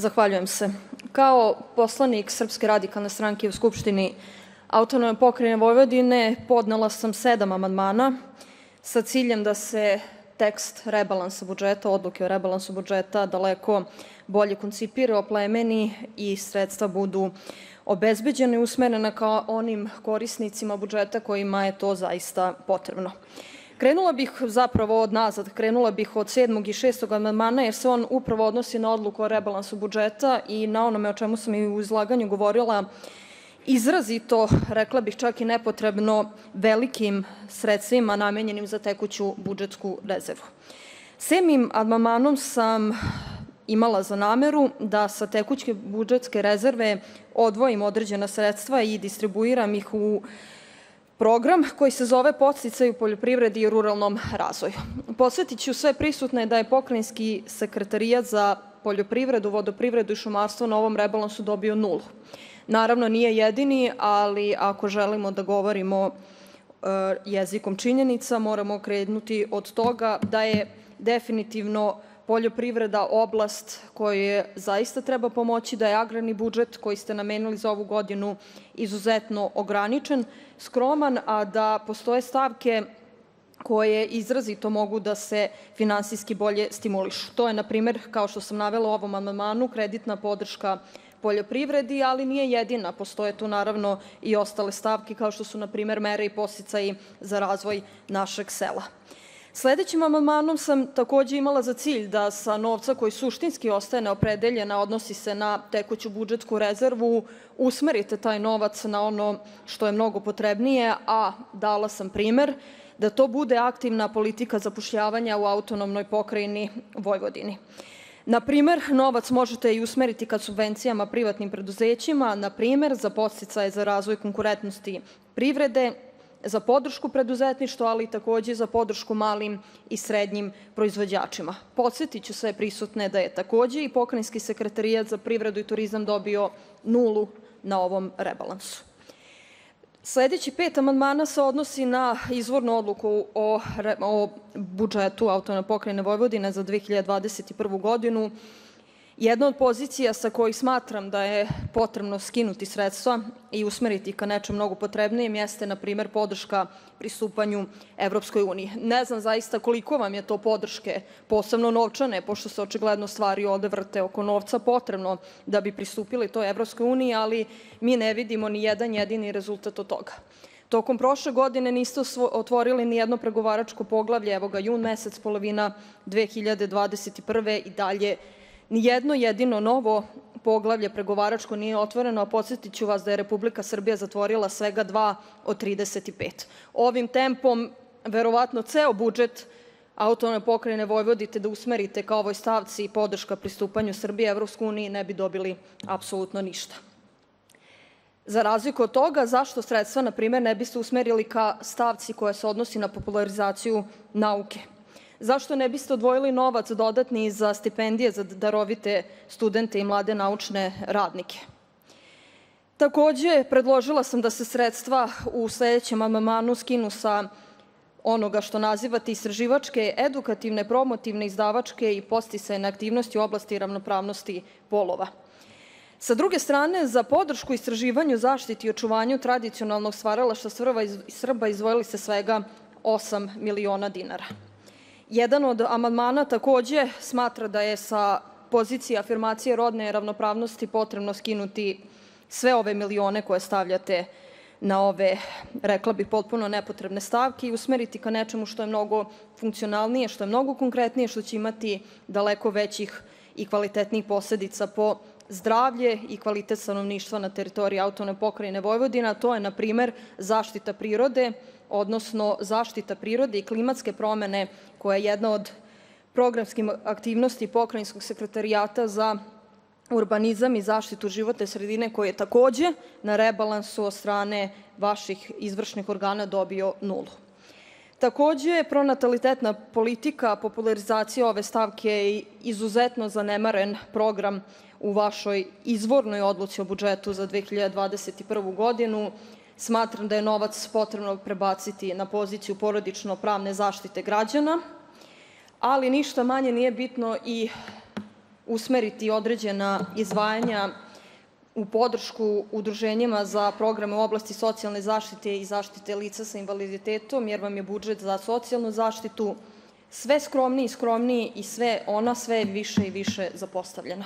Zahvaljujem se. Kao poslanik Srpske radikalne stranke u Skupštini Autonomne pokrajine Vojvodine podnela sam 7 amandmana sa ciljem da se tekst rebalansa budžeta, odluke o rebalansu budžeta daleko bolje koncipira, oplemeni i sredstva budu obezbeđena i usmerena ka onim korisnicima budžeta kojima je to zaista potrebno. Krenula bih zapravo od nazad, krenula bih od 7. i 6. amandmana jer se on upravo odnosi na odluku o rebalansu budžeta i na onome o čemu sam i u izlaganju govorila izrazito, rekla bih čak i nepotrebno velikim sredstvima namenjenim za tekuću budžetsku rezervu. 7. amandmanom sam imala za nameru da sa tekuće budžetske rezerve odvojim određena sredstva i distribuiram ih u program koji se zove Podsticaj u poljoprivredi i ruralnom razvoju. Podsjetiću sve prisutne da je Pokrajinski sekretarijat za poljoprivredu, vodoprivredu i šumarstvo na ovom rebalansu dobio 0. Naravno, nije jedini, ali ako želimo da govorimo jezikom činjenica, moramo krenuti od toga da je definitivno poljoprivreda oblast koju zaista treba pomoći, da je agrarni budžet koji ste namenili za ovu godinu izuzetno ograničen, skroman, a da postoje stavke koje izrazito mogu da se finansijski bolje stimulišu. To je, na primer, kao što sam navela u ovom amandmanu, kreditna podrška poljoprivredi, ali nije jedina. Postoje tu naravno i ostale stavke kao što su, na primer, mere i podsticaji za razvoj našeg sela. Sledećim amandmanom sam takođe imala za cilj da sa novca koji suštinski ostaje neopredeljen, a odnosi se na tekuću budžetsku rezervu, usmerite taj novac na ono što je mnogo potrebnije, a dala sam primer da to bude aktivna politika zapošljavanja u Autonomnoj pokrajini Vojvodini. Na primer, novac možete i usmeriti ka subvencijama privatnim preduzećima, na primer za podsticaje za razvoj konkurentnosti privrede, za podršku preduzetništva, ali takođe za podršku malim i srednjim proizvođačima. Podsjetiću sve prisutne da je takođe i Pokrajinski sekretarijat za privredu i turizam dobio 0 na ovom rebalansu. Sledeći 5 amandmana se odnosi na izvornu odluku o budžetu Autonomne pokrajine Vojvodine za 2021. godinu. Jedna od pozicija sa kojih smatram da je potrebno skinuti sredstva i usmeriti ka nečem mnogo potrebnijem jeste, na primer, podrška pristupanju Evropskoj uniji. Ne znam zaista koliko vam je to podrške, posebno novčane, pošto se očigledno stvari ovde vrte oko novca, potrebno da bi pristupili toj Evropskoj uniji, ali mi ne vidimo ni jedan jedini rezultat od toga. Tokom prošle godine niste otvorili ni jedno pregovaračko poglavlje, evo ga jun mesec, polovina 2021. i dalje nijedno jedino novo poglavlje pregovaračko nije otvoreno, a podsjetiću vas da je Republika Srbija zatvorila svega 2 od 35. Ovim tempom, verovatno ceo budžet Autonomne pokrajine Vojvodine da usmerite ka ovoj stavci podrška pristupanju Srbije Evropskoj uniji ne bi dobili apsolutno ništa. Za razliku od toga, zašto sredstva, na primer, ne biste usmerili ka stavci koja se odnosi na popularizaciju nauke? Zašto ne biste odvojili novac dodatni za stipendije za darovite studente i mlade naučne radnike? Takođe, predložila sam da se sredstva u sledećem amandmanu skinu sa onoga što nazivate istraživačke, edukativne, promotivne, izdavačke i podsticajne aktivnosti u oblasti ravnopravnosti polova. Sa druge strane, za podršku istraživanju, zaštiti i očuvanju tradicionalnog stvaralaštva Srba izdvojili se svega 8 miliona dinara. Jedan od amandmana takođe smatra da je sa pozicije afirmacije rodne ravnopravnosti potrebno skinuti sve ove milione koje stavljate na ove, rekla bih, potpuno nepotrebne stavke i usmeriti ka nečemu što je mnogo funkcionalnije, što je mnogo konkretnije, što će imati daleko većih i kvalitetnijih posledica po zdravlje i kvalitet stanovništva na teritoriji Autonomne pokrajine Vojvodine. To je, na primer, zaštita prirode, odnosno zaštita prirode i klimatske promene, koja je jedna od programskih aktivnosti Pokrajinskog sekretarijata za urbanizam i zaštitu životne sredine, koji je takođe na rebalansu od strane vaših izvršnih organa dobio 0. Takođe, pronatalitetna politika, popularizacija ove stavke je izuzetno zanemaren program u vašoj izvornoj odluci o budžetu za 2021. godinu. Smatram da je novac potrebno prebaciti na poziciju porodično-pravne zaštite građana, ali ništa manje nije bitno i usmeriti određena izdvajanja u podršku udruženjima za programe u oblasti socijalne zaštite i zaštite lica sa invaliditetom, jer vam je budžet za socijalnu zaštitu sve skromniji i skromniji i sve više i više zapostavljena.